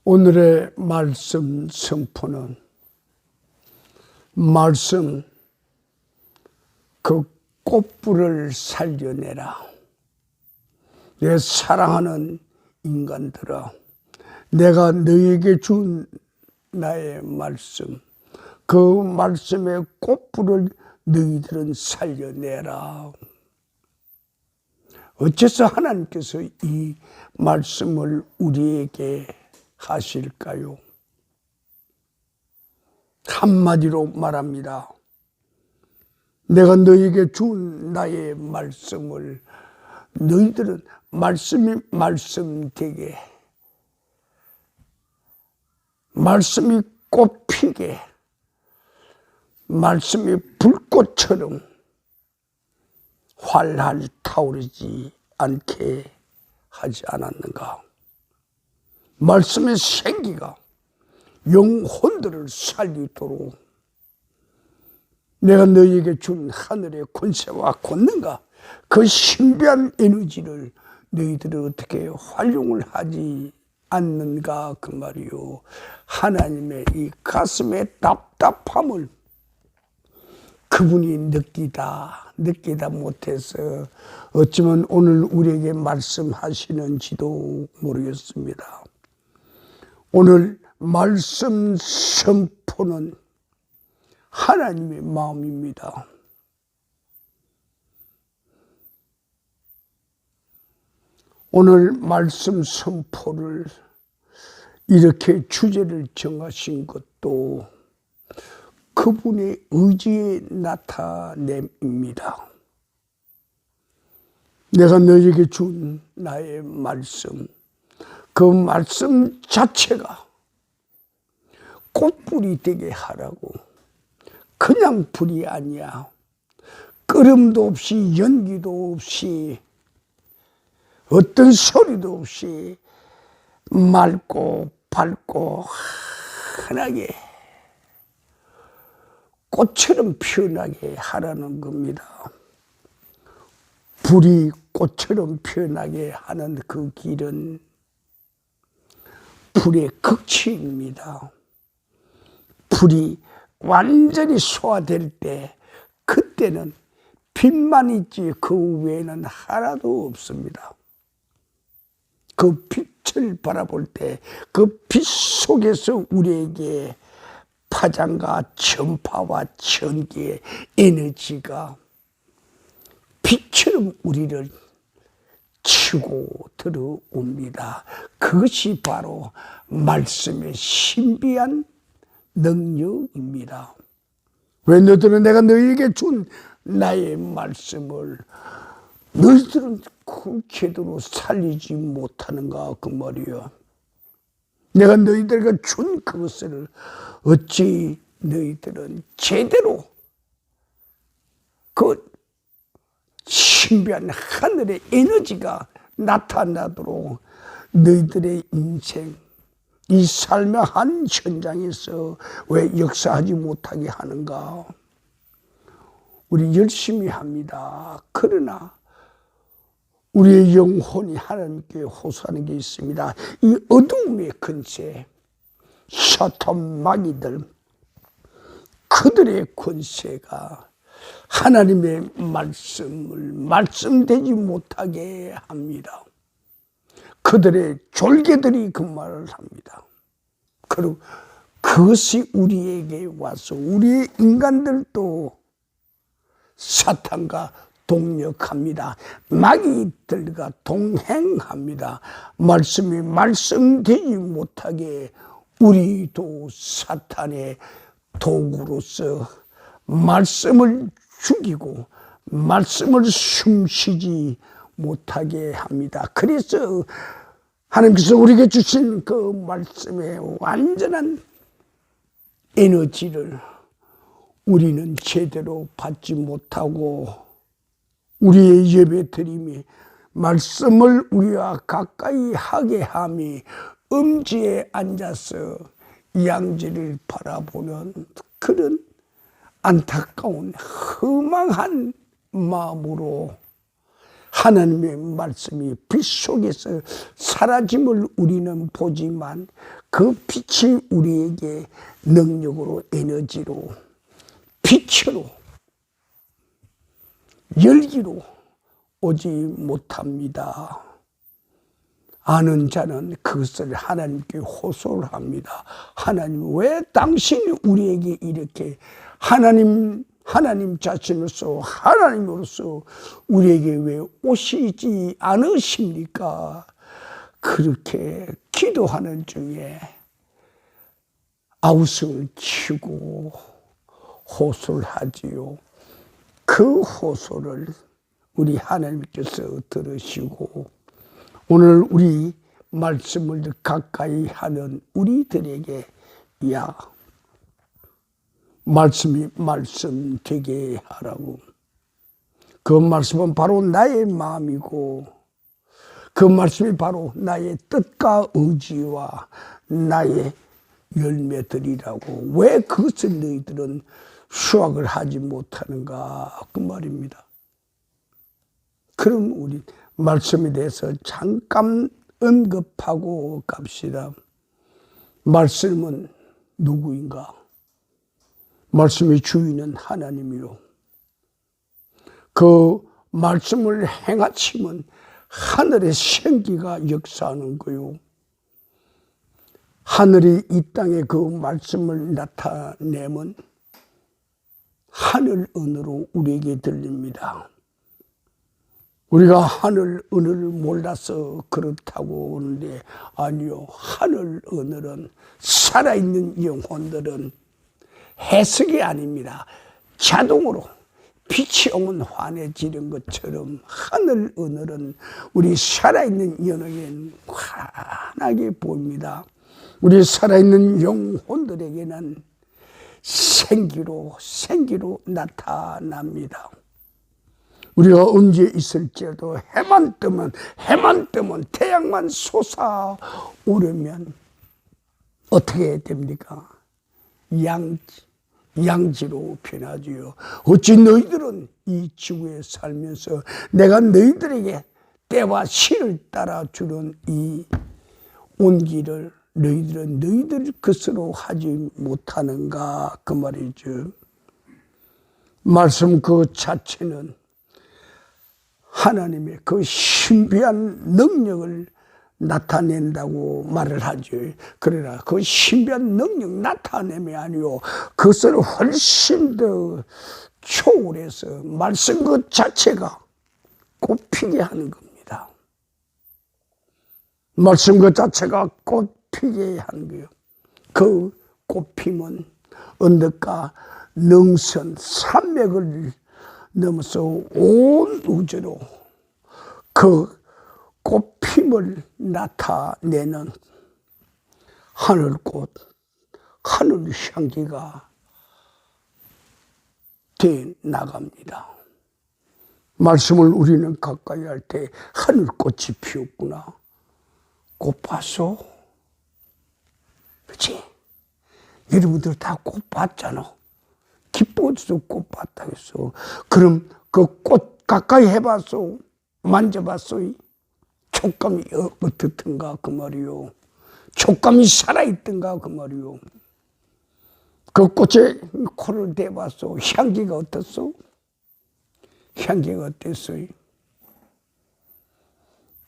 오늘의 말씀 선포는 말씀 그 꽃불을 살려내라. 내 사랑하는 인간들아, 내가 너에게 준 나의 말씀, 그 말씀의 꽃불을 너희들은 살려내라. 어째서 하나님께서 이 말씀을 우리에게 하실까요? 한마디로 말합니다. 내가 너에게 준 나의 말씀을 너희들은 말씀이 말씀되게, 말씀이 꽃피게, 말씀이 불꽃처럼 활활 타오르지 않게 하지 않았는가? 말씀의 생기가 영혼들을 살리도록 내가 너희에게 준 하늘의 권세와 권능과 그 신비한 에너지를 너희들은 어떻게 활용을 하지 않는가 그 말이요. 하나님의 이 가슴의 답답함을 그분이 느끼다 못해서 어쩌면 오늘 우리에게 말씀하시는지도 모르겠습니다. 오늘 말씀 선포는 하나님의 마음입니다. 오늘 말씀 선포를 이렇게 주제를 정하신 것도 그분의 의지의 나타냄입니다. 내가 너에게 준 나의 말씀, 그 말씀 자체가 꽃불이 되게 하라고. 그냥 불이 아니야. 끓음도 없이 연기도 없이 어떤 소리도 없이 맑고 밝고 환하게 꽃처럼 피어나게 하라는 겁니다. 불이 꽃처럼 피어나게 하는 그 길은 불의 극치입니다. 불이 완전히 소화될 때 그때는 빛만 있지 그 외에는 하나도 없습니다. 그 빛을 바라볼 때 그 빛 속에서 우리에게 파장과 전파와 전기의 에너지가 빛처럼 우리를 치고 들어옵니다. 그것이 바로 말씀의 신비한 능력입니다. 왜 너희들은 내가 너희에게 준 나의 말씀을 너희들은 그 제대로 살리지 못하는가 그 말이야. 내가 너희들에게 준 그것을 어찌 너희들은 제대로 그 신비한 하늘의 에너지가 나타나도록 너희들의 인생, 이 삶의 한 현장에서 왜 역사하지 못하게 하는가? 우리 열심히 합니다. 그러나 우리의 영혼이 하나님께 호소하는 게 있습니다. 이 어두움의 권세, 사탄 마귀들, 그들의 권세가 하나님의 말씀을 말씀되지 못하게 합니다. 그들의 졸개들이 그 말을 합니다. 그리고 그것이 우리에게 와서 우리의 인간들도 사탄과 동력합니다. 마귀들과 동행합니다. 말씀이 말씀되지 못하게 우리도 사탄의 도구로서 말씀을 죽이고 말씀을 숨쉬지 못하게 합니다. 그래서 하나님께서 우리에게 주신 그 말씀의 완전한 에너지를 우리는 제대로 받지 못하고 우리의 예배드림이 말씀을 우리와 가까이 하게 함이 음지에 앉아서 양지를 바라보는 그런 안타까운 허망한 마음으로 하나님의 말씀이 빛 속에서 사라짐을 우리는 보지만 그 빛이 우리에게 능력으로, 에너지로, 빛으로, 열기로 오지 못합니다. 아는 자는 그것을 하나님께 호소를 합니다. 하나님, 왜 당신이 우리에게 이렇게 하나님 자신으로서, 하나님으로서 우리에게 왜 오시지 않으십니까? 그렇게 기도하는 중에 아우성을 치고 호소를 하지요. 그 호소를 우리 하나님께서 들으시고 오늘 우리 말씀을 가까이 하는 우리들에게 야, 말씀이 말씀 되게 하라고. 그 말씀은 바로 나의 마음이고 그 말씀이 바로 나의 뜻과 의지와 나의 열매들이라고. 왜 그것을 너희들은 수확을 하지 못하는가 그 말입니다. 그럼 우리 말씀에 대해서 잠깐 언급하고 갑시다. 말씀은 누구인가? 말씀의 주인은 하나님이요. 그 말씀을 행하시면 하늘의 생기가 역사하는 거요. 하늘이 이 땅에 그 말씀을 나타내면 하늘 언어로 우리에게 들립니다. 우리가 하늘 언어를 몰라서 그렇다고 하는데 아니요. 하늘 언어는 살아있는 영혼들은 해석이 아닙니다. 자동으로 빛이 오면 환해지는 것처럼 하늘 언어는 우리 살아있는 영혼에게는 환하게 보입니다. 우리 살아있는 영혼들에게는 생기로 나타납니다. 우리가 언제 있을지라도 해만 뜨면 태양만 솟아오르면 어떻게 됩니까? 양지로 변하지요. 어찌 너희들은 이 지구에 살면서 내가 너희들에게 때와 시를 따라 주는 이 온기를 너희들은 너희들 것으로 하지 못하는가 그 말이죠. 말씀 그 자체는 하나님의 그 신비한 능력을 나타낸다고 말을 하죠. 그러나 그 신비한 능력 나타냄이 아니요 그것을 훨씬 더 초월해서 말씀 그 자체가 꽃피게 하는 겁니다. 말씀 그 자체가 꽃피게 하는 거예요. 그 꽃핌은 언덕과 능선 산맥을 넘어서 온 우주로 그 꽃핌을 나타내는 하늘꽃, 하늘 향기가 돼 나갑니다. 말씀을 우리는 가까이 할 때 하늘꽃이 피었구나. 꽃 봤어? 그렇지? 여러분들 다 꽃 봤잖아. 기뻐서 꽃 봤다 했어. 그럼 그 꽃 가까이 해봤어? 만져봤어? 촉감이 어떻든가 그 말이요. 촉감이 살아있던가 그 말이요. 그 꽃에 코를 대봤어. 향기가 어떻소? 향기가 어땠어요?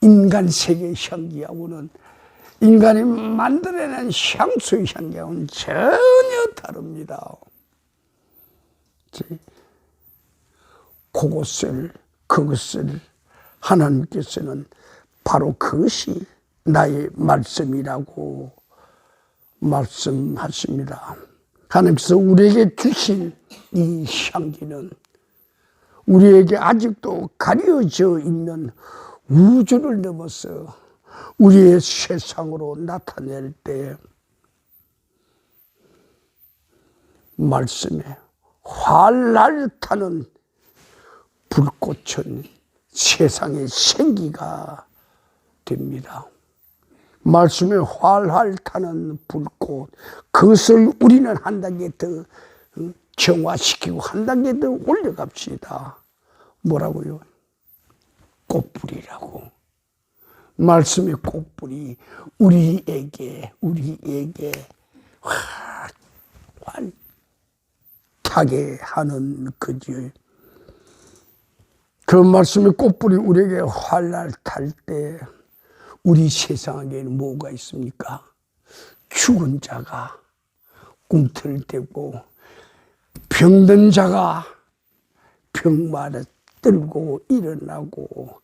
인간 세계 향기하고는 인간이 만들어낸 향수의 향기하고는 전혀 다릅니다. 그것을 하나님께서는 바로 그것이 나의 말씀이라고 말씀하십니다. 하나님께서 우리에게 주신 이 향기는 우리에게 아직도 가려져 있는 우주를 넘어서 우리의 세상으로 나타낼 때 말씀에 활활 타는 불꽃은 세상의 생기가 됩니다. 말씀에 활활 타는 불꽃, 그것을 우리는 한 단계 더 정화시키고 한 단계 더 올려갑시다. 뭐라고요? 꽃뿌리라고. 말씀의 꽃뿌리 우리에게 환하게 하는 거지. 그 말씀의 꽃뿌리 우리에게 활날 탈 때 우리 세상에는 뭐가 있습니까? 죽은 자가 꿈틀대고 병든 자가 병마를 들고 일어나고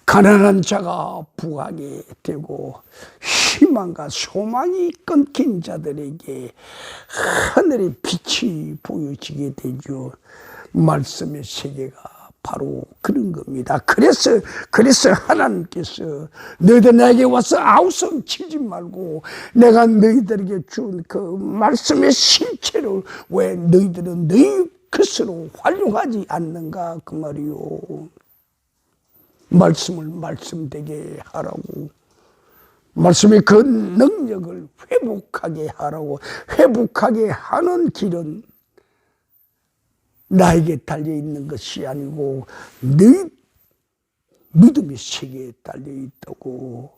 가난한 자가 부하게 되고 희망과 소망이 끊긴 자들에게 하늘의 빛이 보여지게 되죠. 말씀의 세계가 바로 그런 겁니다. 그래서 하나님께서 너희들 나에게 와서 아우성 치지 말고 내가 너희들에게 준 그 말씀의 실체를 왜 너희들은 너희 것으로 활용하지 않는가 그 말이요. 말씀을 말씀되게 하라고. 말씀의 그 능력을 회복하게 하라고. 회복하게 하는 길은 나에게 달려있는 것이 아니고 너희 믿음의 세계에 달려있다고.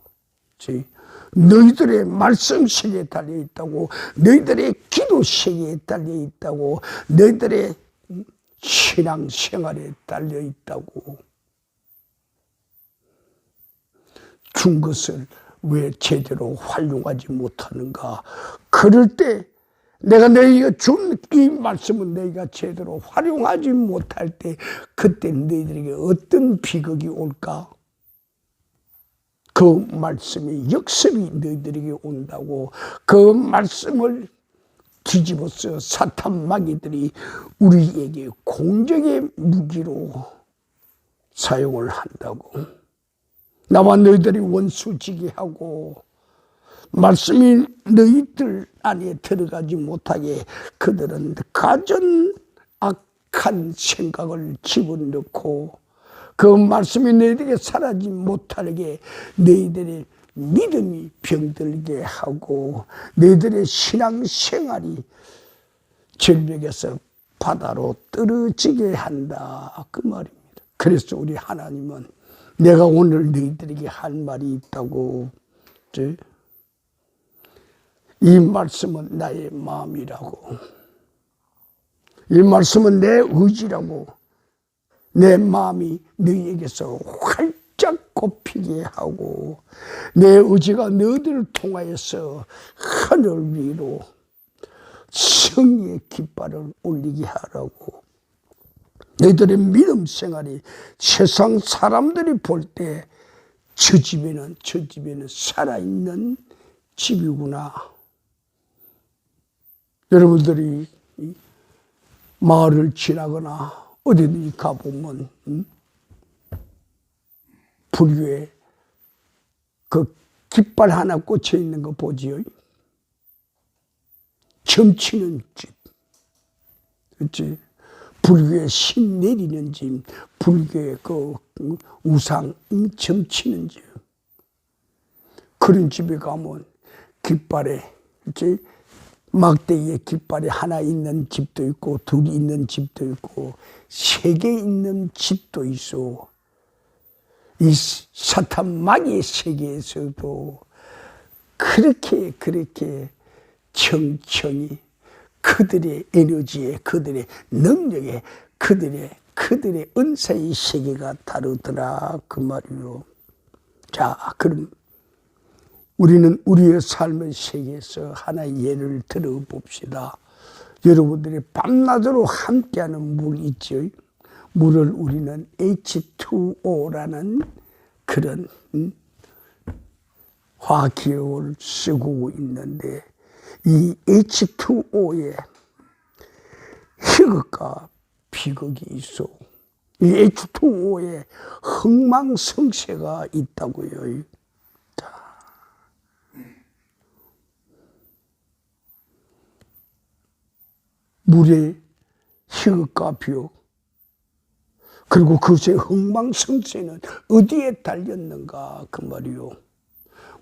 너희들의 말씀 세계에 달려있다고. 너희들의 기도 세계에 달려있다고. 너희들의 신앙생활에 달려있다고. 준 것을 왜 제대로 활용하지 못하는가. 그럴 때 내가 너희가 준 이 말씀은 너희가 제대로 활용하지 못할 때 그때 너희들에게 어떤 비극이 올까? 그 말씀의 역습이 너희들에게 온다고. 그 말씀을 뒤집어서 사탄 마귀들이 우리에게 공격의 무기로 사용을 한다고. 나와 너희들이 원수지게 하고 말씀이 너희들 안에 들어가지 못하게 그들은 가전 악한 생각을 집어넣고 그 말씀이 너희들에게 사라지지 못하게 너희들의 믿음이 병들게 하고 너희들의 신앙생활이 절벽에서 바다로 떨어지게 한다 그 말입니다. 그래서 우리 하나님은 내가 오늘 너희들에게 할 말이 있다고. 이 말씀은 나의 마음이라고. 이 말씀은 내 의지라고. 내 마음이 너희에게서 활짝 꼽히게 하고 내 의지가 너희들을 통하여서 하늘 위로 승리의 깃발을 올리게 하라고. 너희들의 믿음 생활이 세상 사람들이 볼 때 저 집에는 살아있는 집이구나. 여러분들이 마을을 지나거나 어디든지 가보면 불 위에 그 깃발 하나 꽂혀 있는 거 보지요. 점치는 집. 그렇지? 불 위에 신 내리는 집, 불 위에 그 우상 점치는 집. 그런 집에 가면 깃발에, 그렇지? 막대기에 깃발이 하나 있는 집도 있고, 둘이 있는 집도 있고, 3개 있는 집도 있어. 이 사탄 마귀의 세계에서도 그렇게 천천히 그들의 에너지에, 그들의 능력에, 그들의 은사의 세계가 다르더라 그 말이요. 자, 그럼 우리는 우리의 삶의 세계에서 하나의 예를 들어봅시다. 여러분들이 밤낮으로 함께하는 물 있죠. 물을 우리는 H2O라는 그런 화학기호를 쓰고 있는데 이 H2O에 희극과 비극이 있어. 이 H2O에 흥망성쇠가 있다고요. 물의 희극과 비극, 그리고 그것의 흥망성쇠는 어디에 달렸는가 그 말이요.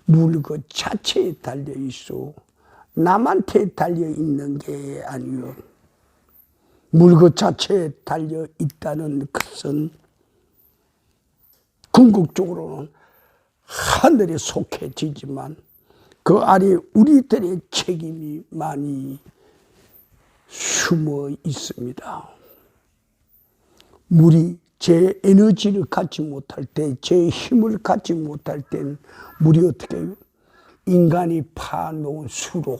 물 그 자체에 달려 있어. 남한테 달려 있는 게 아니요. 물 그 자체에 달려 있다는 것은 궁극적으로는 하늘에 속해지지만 그 아래 우리들의 책임이 많이 숨어 있습니다. 물이 제 에너지를 갖지 못할 때, 제 힘을 갖지 못할 땐 물이 어떻게 해요? 인간이 파놓은 수로,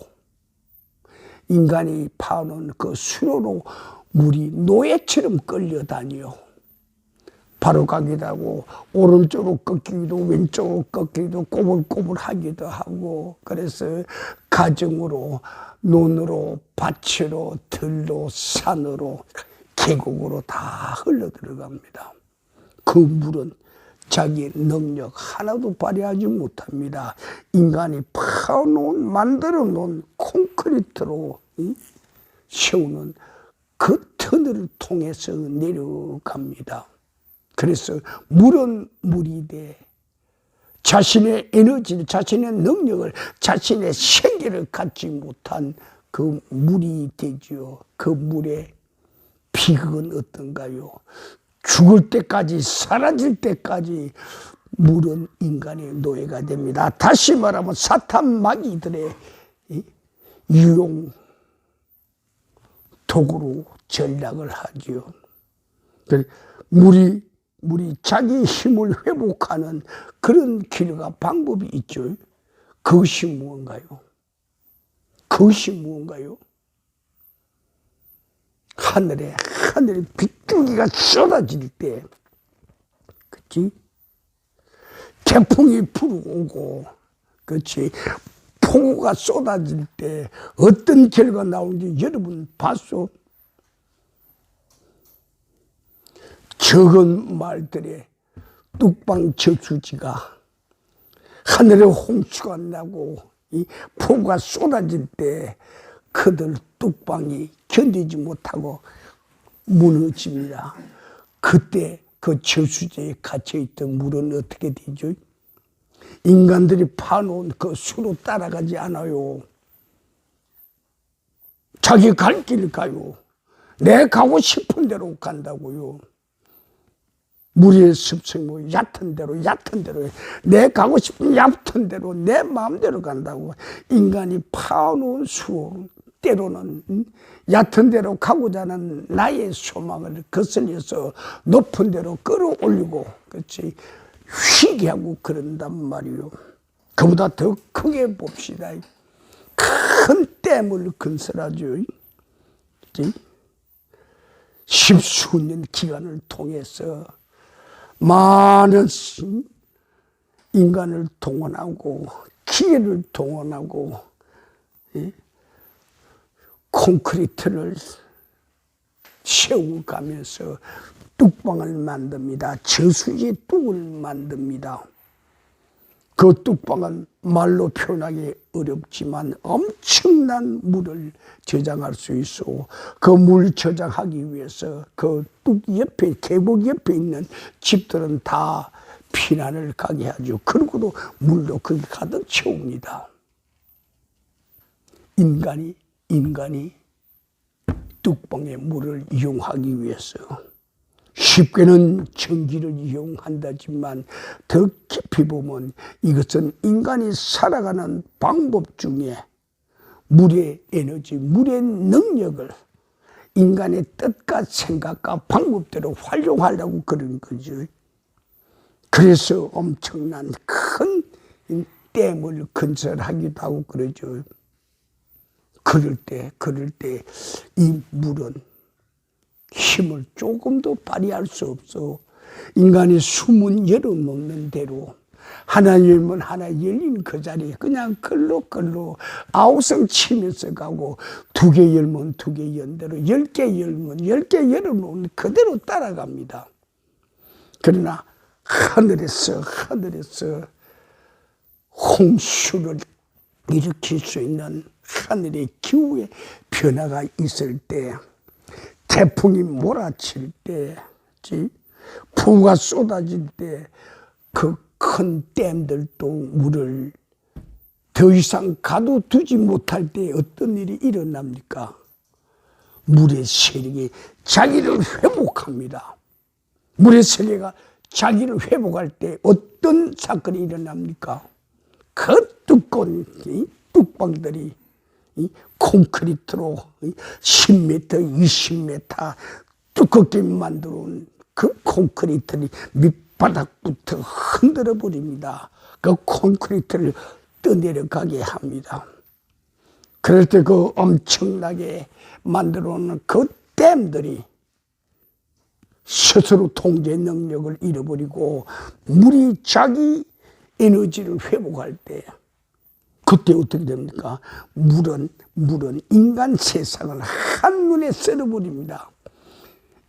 인간이 파놓은 그 수로로 물이 노예처럼 끌려다녀요. 바로 가기도 하고 오른쪽으로 꺾이기도 왼쪽으로 꺾이기도 꼬불꼬불하기도 하고, 그래서 가정으로, 논으로, 밭으로, 들로, 산으로, 계곡으로 다 흘러들어갑니다. 그 물은 자기 능력 하나도 발휘하지 못합니다. 인간이 파놓은, 만들어 놓은 콘크리트로 세우는 그 터널을 통해서 내려갑니다. 그래서 물은 물이 돼 자신의 에너지를, 자신의 능력을, 자신의 생기를 갖지 못한 그 물이 되지요. 그 물의 비극은 어떤가요? 죽을 때까지, 사라질 때까지 물은 인간의 노예가 됩니다. 다시 말하면 사탄 마귀들의 유용 도구로 전락을 하지요. 물이 자기 힘을 회복하는 그런 길과 방법이 있죠. 그것이 무언가요? 그것이 무언가요? 하늘에 빗줄기가 쏟아질 때, 그치? 태풍이 불어오고, 그치? 폭우가 쏟아질 때 어떤 결과가 나오는지 여러분 봤소? 적은 말들의 뚝방 저수지가 하늘에 홍수가 나고 이 폭우가 쏟아질 때 그들 뚝방이 견디지 못하고 무너집니다. 그때 그 저수지에 갇혀있던 물은 어떻게 되죠? 인간들이 파놓은 그 수로 따라가지 않아요. 자기 갈 길을 가요. 내 가고 싶은 대로 간다고요. 물의 습성이 뭐 얕은 대로 내 가고 싶은 얕은 대로 내 마음대로 간다고. 인간이 파놓은 수, 때로는 얕은 대로 가고자 하는 나의 소망을 거슬려서 높은 데로 끌어올리고, 그렇지, 휘게 하고 그런단 말이요. 그보다 더 크게 봅시다. 큰 댐을 건설하죠. 십수년 기간을 통해서 많은 인간을 동원하고 기계를 동원하고 콘크리트를 세워가면서 뚝방을 만듭니다. 저수지 뚝을 만듭니다. 그 뚝방은 말로 표현하기 어렵지만 엄청난 물을 저장할 수 있어. 그 물 저장하기 위해서 그 뚝 옆에, 계곡 옆에 있는 집들은 다 피난을 가게 하죠. 그러고도 물도 거기 가득 채웁니다. 인간이 뚝방의 물을 이용하기 위해서 쉽게는 전기를 이용한다지만 더 깊이 보면 이것은 인간이 살아가는 방법 중에 물의 에너지, 물의 능력을 인간의 뜻과 생각과 방법대로 활용하려고 그런 거죠. 그래서 엄청난 큰 댐을 건설하기도 하고 그러죠. 그럴 때 이 물은 힘을 조금도 발휘할 수 없어. 인간이 숨은 열어놓는 대로 하나 열면 하나 열린 그 자리에 그냥 걸로 아우성 치면서 가고, 2개 열면 2개 연 대로, 10개 열면 10개 열어놓은 그대로 따라갑니다. 그러나 하늘에서 홍수를 일으킬 수 있는 하늘의 기후의 변화가 있을 때, 태풍이 몰아칠 때, 폭우가 쏟아질 때, 그 큰 댐들도 물을 더 이상 가둬두지 못할 때 어떤 일이 일어납니까? 물의 세력이 자기를 회복합니다. 물의 세력이 자기를 회복할 때 어떤 사건이 일어납니까? 그 두꺼운 뚝방들이 콘크리트로 10m, 20m 두껍게 만들어 온 그 콘크리트를 밑바닥부터 흔들어 버립니다. 그 콘크리트를 떠내려가게 합니다. 그럴 때 그 엄청나게 만들어 놓은 그 댐들이 스스로 통제 능력을 잃어버리고 물이 자기 에너지를 회복할 때 그때 어떻게 됩니까? 물은 인간 세상을 한눈에 썰어버립니다.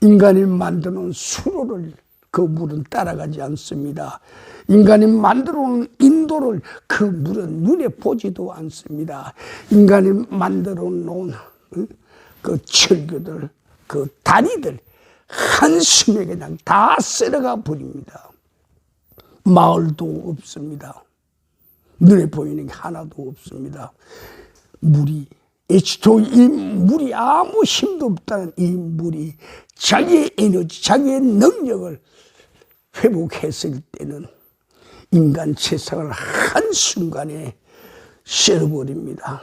인간이 만드는 수로를 그 물은 따라가지 않습니다. 인간이 만들어 놓은 인도를 그 물은 눈에 보지도 않습니다. 인간이 만들어 놓은 그 철교들, 그 다리들 한숨에 그냥 다 쓸어가 버립니다. 마을도 없습니다. 눈에 보이는 게 하나도 없습니다. 물이 이 물이 아무 힘도 없다는 이 물이 자기의 에너지, 자기의 능력을 회복했을 때는 인간 세상을 한순간에 썰어버립니다.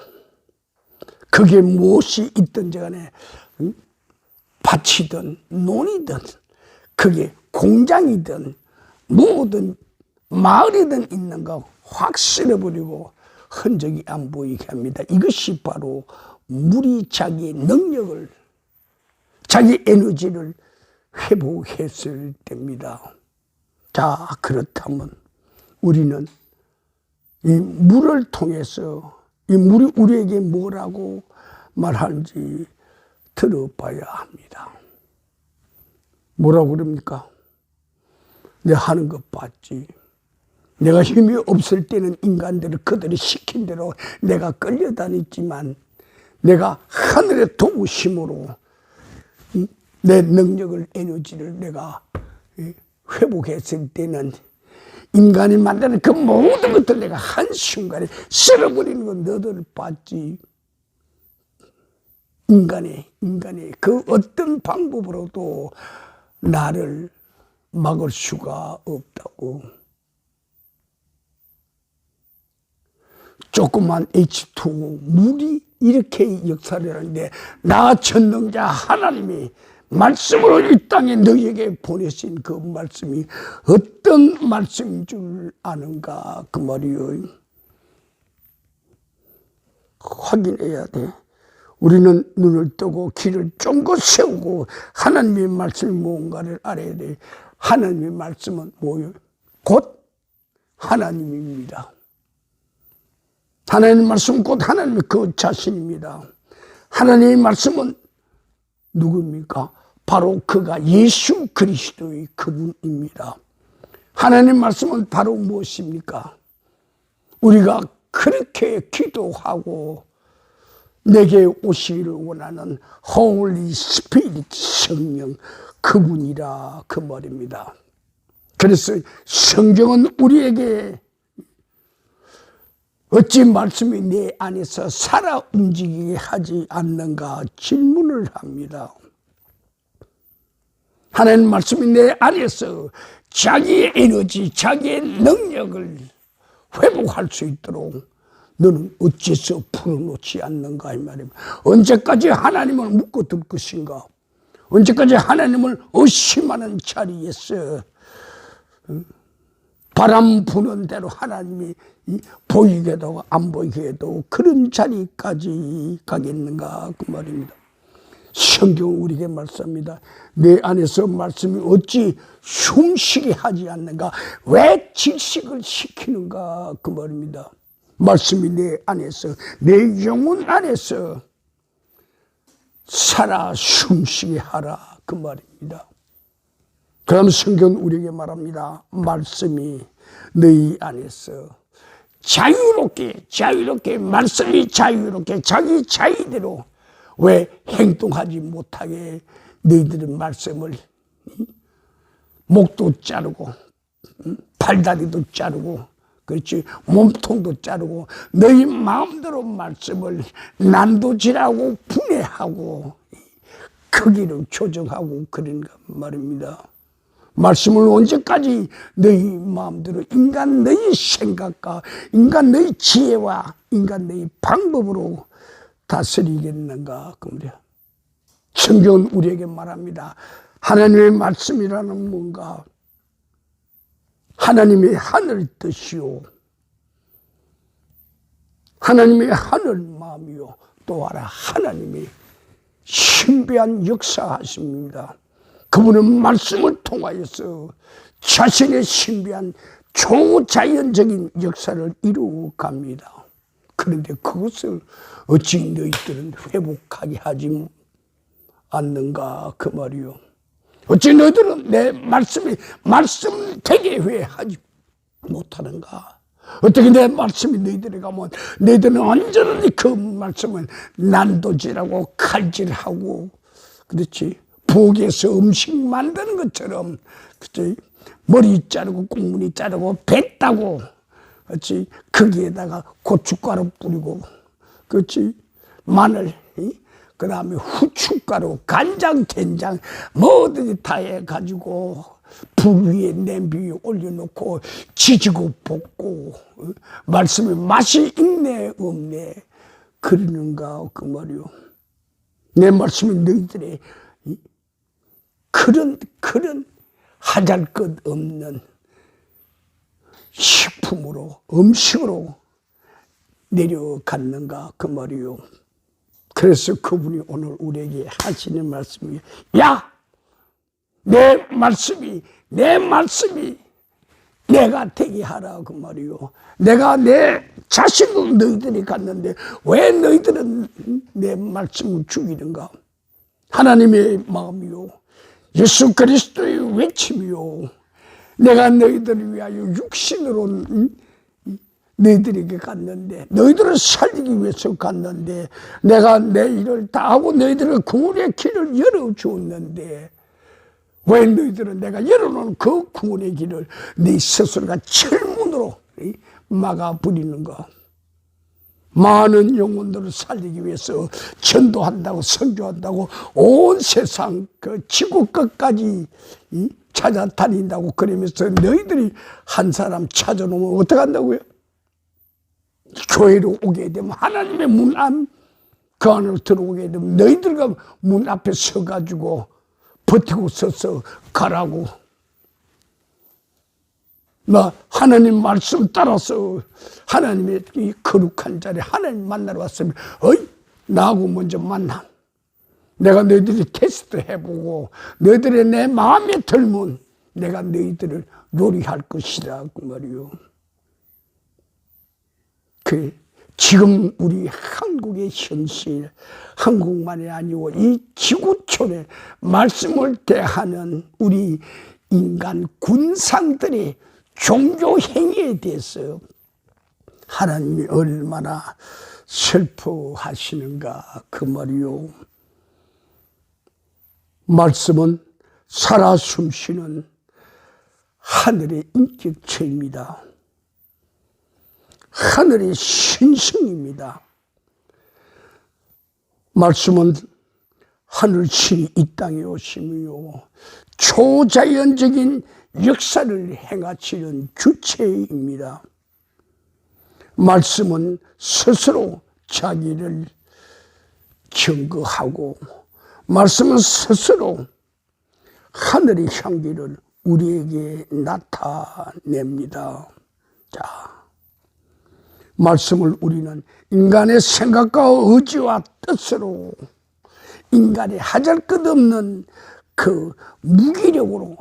그게 무엇이 있든지 간에 밭이든 논이든 그게 공장이든 뭐든 마을이든 있는 거 확 쓸어버리고 흔적이 안 보이게 합니다. 이것이 바로 물이 자기의 능력을, 자기 에너지를 회복했을 때입니다. 자, 그렇다면 우리는 이 물을 통해서 이 물이 우리에게 뭐라고 말하는지 들어봐야 합니다. 뭐라고 그럽니까? 내가 하는 것 봤지. 내가 힘이 없을 때는 인간들을 그들이 시킨 대로 내가 끌려다녔지만 내가 하늘의 도우심으로 내 능력을, 에너지를 내가 회복했을 때는 인간이 만드는 그 모든 것들 내가 한순간에 쓸어버리는 건 너들 봤지. 인간의 그 어떤 방법으로도 나를 막을 수가 없다고. 조그만 H2O 물이 이렇게 역사를 하는데 나 전능자 하나님이 말씀으로 이 땅에 너희에게 보내신 그 말씀이 어떤 말씀인 줄 아는가 그 말이요. 확인해야 돼. 우리는 눈을 뜨고 귀를 쫑긋 세우고 하나님의 말씀이 뭔가를 알아야 돼. 하나님의 말씀은 뭐예요? 곧 하나님입니다. 하나님의 말씀은 곧 하나님의 그 자신입니다. 하나님의 말씀은 누구입니까? 바로 그가 예수 그리스도의 그분입니다. 하나님의 말씀은 바로 무엇입니까? 우리가 그렇게 기도하고 내게 오시기를 원하는 Holy Spirit 성령 그분이라 그 말입니다. 그래서 성경은 우리에게 어찌 말씀이 내 안에서 살아 움직이게 하지 않는가 질문을 합니다. 하나님 말씀이 내 안에서 자기의 에너지, 자기의 능력을 회복할 수 있도록 너는 어째서 풀어놓지 않는가 이 말입니다. 언제까지 하나님을 묻고 들 것인가? 언제까지 하나님을 의심하는 자리에서 바람 부는 대로 하나님이 보이게도 안 보이게도 그런 자리까지 가겠는가 그 말입니다. 성경은 우리에게 말씀합니다. 내 안에서 말씀이 어찌 숨쉬게 하지 않는가? 왜 질식을 시키는가 그 말입니다. 말씀이 내 안에서, 내 영혼 안에서 살아 숨쉬게 하라 그 말입니다. 그럼 성경은 우리에게 말합니다. 말씀이 너희 안에서 자유롭게 말씀이 자유롭게 자기 자의대로 왜 행동하지 못하게 너희들은 말씀을 목도 자르고 팔다리도 자르고 그렇지 몸통도 자르고 너희 마음대로 말씀을 난도질하고 분해하고 크기를 조정하고 그런가 말입니다. 말씀을 언제까지 너희 마음대로 인간 너희 생각과 인간 너희 지혜와 인간 너희 방법으로 다스리겠는가 그 말이야. 성경은 우리에게 말합니다. 하나님의 말씀이라는 뭔가 하나님의 하늘 뜻이요 하나님의 하늘 마음이요 또 하나 하나님의 신비한 역사하십니다. 그분은 말씀을 통하여서 자신의 신비한 초자연적인 역사를 이루어갑니다. 그런데 그것을 어찌 너희들은 회복하게 하지 않는가 그 말이요. 어찌 너희들은 내 말씀이 말씀 되게 회하지 못하는가. 어떻게 내 말씀이 너희들에 가면 너희들은 완전히 그 말씀을 난도질하고 칼질하고 그렇지. 부엌에서 음식 만드는 것처럼 그렇지. 머리 자르고 꽁무니 자르고 배 따고 그렇지. 거기에다가 고춧가루 뿌리고 그렇지. 마늘 그 다음에 후춧가루 간장 된장 뭐든지 다 해가지고 불 위에 냄비 위에 올려놓고 지지고 볶고 말씀에 맛이 있네 없네 그러는가 그 말이요. 내 말씀이 너희들의 그런 하잘 것 없는 식품으로 음식으로 내려갔는가 그 말이요. 그래서 그분이 오늘 우리에게 하시는 말씀이 야! 내 말씀이 내가 되게 하라 그 말이요. 내가 내 자신을 너희들이 갖는데 왜 너희들은 내 말씀을 죽이는가. 하나님의 마음이요 예수 그리스도의 외침이요 내가 너희들을 위하여 육신으로 너희들에게 갔는데 너희들을 살리기 위해서 갔는데 내가 내 일을 다 하고 너희들의 구원의 길을 열어주었는데 왜 너희들은 내가 열어놓은 그 구원의 길을 네 스스로가 철문으로 막아버리는가. 많은 영혼들을 살리기 위해서 전도한다고 선교한다고 온 세상 그 지구 끝까지 찾아다닌다고 그러면서 너희들이 한 사람 찾아놓으면 어떻게 한다고요? 교회로 오게 되면 하나님의 문 안 그 안으로 들어오게 되면 너희들과 문 앞에 서가지고 버티고 서서 가라고. 나 하나님 말씀 따라서 하나님의 이 거룩한 자리에 하나님 만나러 왔으면 어이 나하고 먼저 만나. 내가 너희들이 테스트 해보고 너희들의 내 마음에 들면 내가 너희들을 요리할 것이라 그 말이요. 지금 우리 한국의 현실, 한국만이 아니고 이 지구촌에 말씀을 대하는 우리 인간 군상들의 종교 행위에 대해서 하나님이 얼마나 슬퍼하시는가 그 말이요. 말씀은 살아 숨쉬는 하늘의 인격체입니다. 하늘의 신성입니다. 말씀은 하늘신이 이 땅에 오시며 초자연적인 역사를 행하시는 주체입니다. 말씀은 스스로 자기를 증거하고 말씀은 스스로 하늘의 향기를 우리에게 나타냅니다. 자, 말씀을 우리는 인간의 생각과 의지와 뜻으로 인간의 하잘것없는 그 무기력으로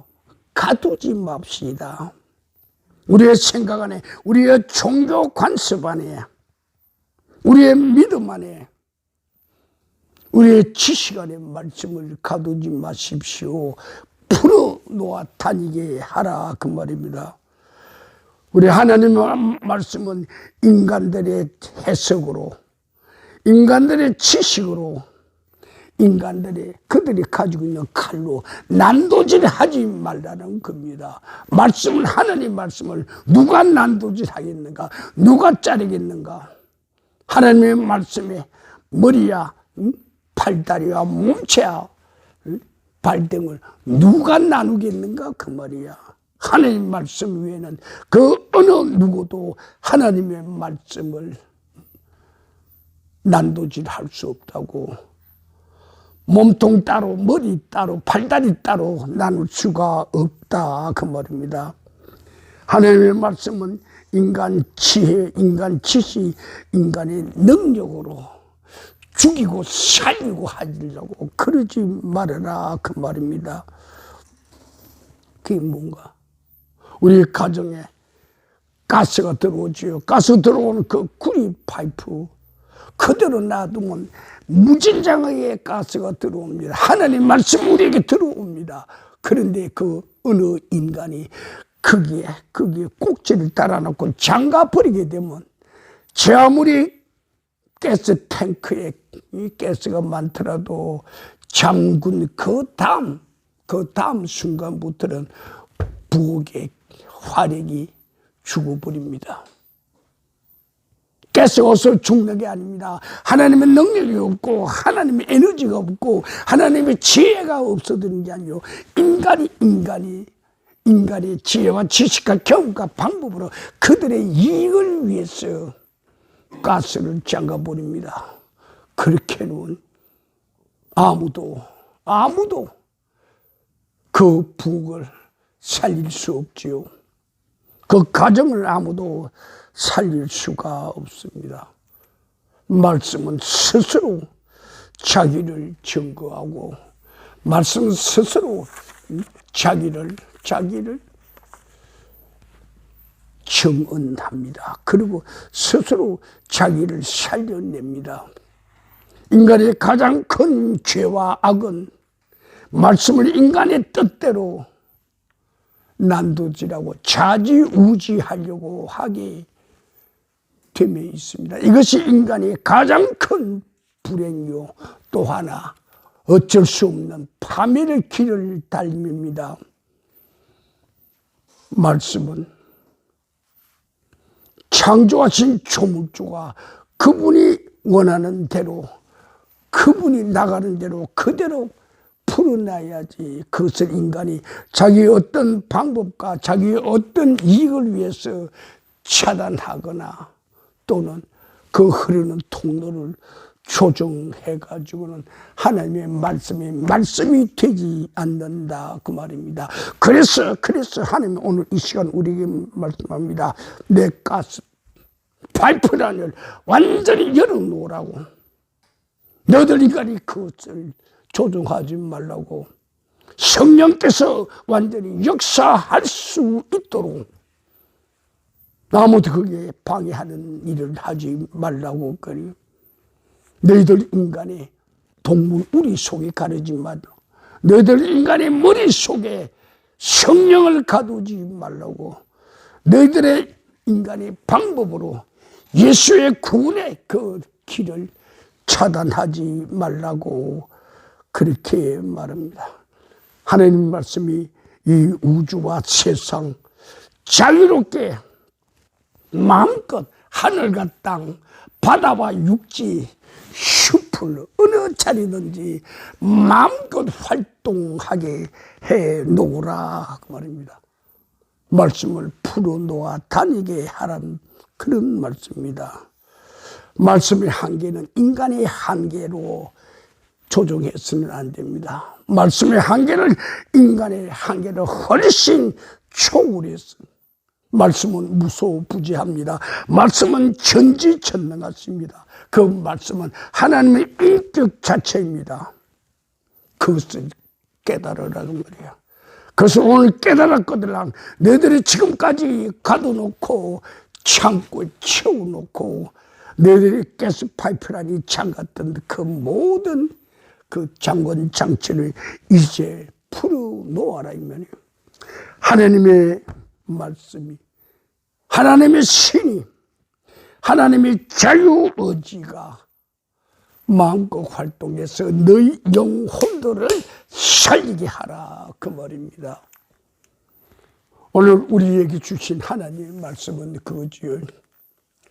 가두지 맙시다. 우리의 생각 안에, 우리의 종교 관습 안에, 우리의 믿음 안에, 우리의 지식 안에 말씀을 가두지 마십시오. 풀어놓아 다니게 하라 그 말입니다. 우리 하나님의 말씀은 인간들의 해석으로, 인간들의 지식으로, 인간들의 그들이 가지고 있는 칼로 난도질하지 말라는 겁니다. 말씀을 하나님 말씀을 누가 난도질하겠는가? 누가 자르겠는가? 하나님의 말씀에 머리야, 팔다리와 몸체야 발등을 누가 나누겠는가 그 말이야. 하나님 말씀 외에는 그 어느 누구도 하나님의 말씀을 난도질할 수 없다고. 몸통 따로 머리 따로 팔다리 따로 나눌 수가 없다 그 말입니다. 하나님의 말씀은 인간 지혜, 인간 지식, 인간의 능력으로 죽이고 살리고 하려고 그러지 말아라 그 말입니다. 그게 뭔가? 우리 가정에 가스가 들어오지요. 가스 들어오는 그 구리 파이프 그대로 놔두면 무진장하게 가스가 들어옵니다. 하나님 말씀 우리에게 들어옵니다. 그런데 그 어느 인간이 거기에 꼭지를 달아놓고 잠가버리게 되면 제 아무리 가스 탱크에 이 가스가 많더라도 잠근 그 다음 순간부터는 부엌의 화력이 죽어버립니다. 가스가 없어 죽는 게 아닙니다. 하나님의 능력이 없고 하나님의 에너지가 없고 하나님의 지혜가 없어지는 게 아니요. 인간의 지혜와 지식과 경험과 방법으로 그들의 이익을 위해서 가스를 잠가버립니다. 그렇게는 아무도 그 부엌을 살릴 수 없지요. 그 가정을 아무도 살릴 수가 없습니다. 말씀은 스스로 자기를 증거하고 말씀은 스스로 자기를 증언합니다. 그리고 스스로 자기를 살려냅니다. 인간의 가장 큰 죄와 악은 말씀을 인간의 뜻대로 난도질하고 좌지우지하려고 하게 됨에 있습니다. 이것이 인간의 가장 큰 불행이요. 또 하나 어쩔 수 없는 파멸의 길을 달립니다. 말씀은 창조하신 조물주가 그분이 원하는 대로 그분이 나가는 대로 그대로 풀어놔야지 그것을 인간이 자기의 어떤 방법과 자기의 어떤 이익을 위해서 차단하거나 또는 그 흐르는 통로를 조정해가지고는 하나님의 말씀이 되지 않는다 그 말입니다. 그래서 하나님 오늘 이 시간 우리에게 말씀합니다. 내 가스 파이프라인을 완전히 열어놓으라고. 너들 인간이 그것을 조종하지 말라고. 성령께서 완전히 역사할 수 있도록 아무도 그게 방해하는 일을 하지 말라고 그래요. 너희들 인간의 동물 우리 속에 가르지 말라. 너희들 인간의 머릿속에 성령을 가두지 말라고. 너희들의 인간의 방법으로 예수의 구원의 그 길을 차단하지 말라고 그렇게 말합니다. 하나님 말씀이 이 우주와 세상 자유롭게 마음껏 하늘과 땅, 바다와 육지, 숲을 어느 자리든지 마음껏 활동하게 해 놓으라 그 말입니다. 말씀을 풀어놓아 다니게 하라는 그런 말씀입니다. 말씀의 한계는 인간의 한계로 조정해서는 안 됩니다. 말씀의 한계를 인간의 한계를 훨씬 초월해서 말씀은 무소부지합니다. 말씀은 전지전능하십니다. 그 말씀은 하나님의 인격 자체입니다. 그것을 깨달으라는 말이야. 그래서 오늘 깨달았거든. 너희들이 지금까지 가둬놓고 창고에 채워놓고 너희들이 가스 파이프라인이 잠갔던 그 모든 그 장관 장치를 이제 풀어놓아라 이 말이에요. 하나님의 말씀이, 하나님의 신이, 하나님의 자유의지가 마음껏 활동해서 너희 영혼들을 살리게 하라 그 말입니다. 오늘 우리에게 주신 하나님의 말씀은 그거지요.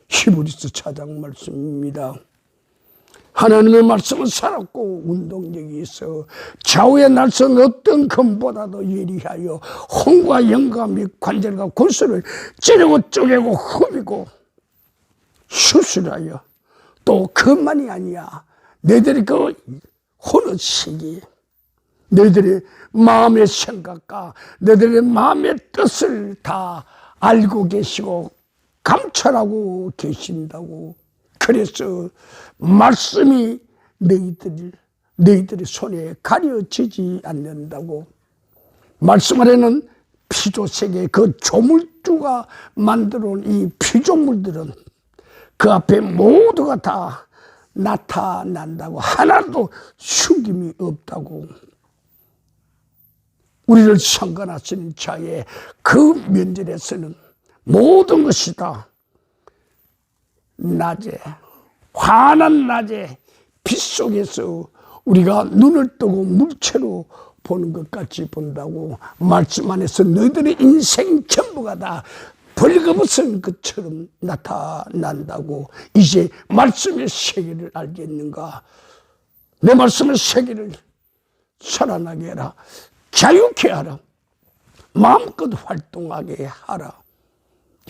히브리서 4장 말씀입니다. 하나님의 말씀은 살았고 운동력이 있어 좌우의 날선 어떤 검보다도 예리하여 혼과 영과 및 관절과 골수를 찌르고 쪼개고 흡이고 수술하여 또 그만이 아니야. 너희들이 그 혼의 시기 너희들의 마음의 생각과 너희들의 마음의 뜻을 다 알고 계시고 감찰하고 계신다고. 그래서 말씀이 너희들의 손에 가려지지 않는다고. 말씀 안에는 피조세계 그 조물주가 만들어 온 이 피조물들은 그 앞에 모두가 다 나타난다고. 하나도 숨김이 없다고. 우리를 상관하시는 자의 그 면전에서는 모든 것이 다 낮에 환한 낮에 빛 속에서 우리가 눈을 뜨고 물체로 보는 것 같이 본다고. 말씀 안에서 너희들의 인생 전부가 다 벌거벗은 것처럼 나타난다고. 이제 말씀의 세계를 알겠는가? 내 말씀의 세계를 살아나게 하라. 자유케 하라. 마음껏 활동하게 하라.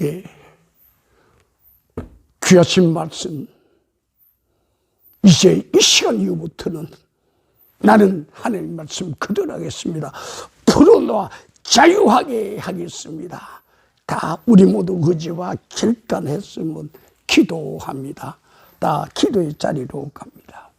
예. 귀하신 말씀, 이제 이 시간 이후부터는 나는 하나님 말씀 그대로 하겠습니다. 풀어놓아 자유하게 하겠습니다. 다 우리 모두 의지와 결단했으면 기도합니다. 다 기도의 자리로 갑니다.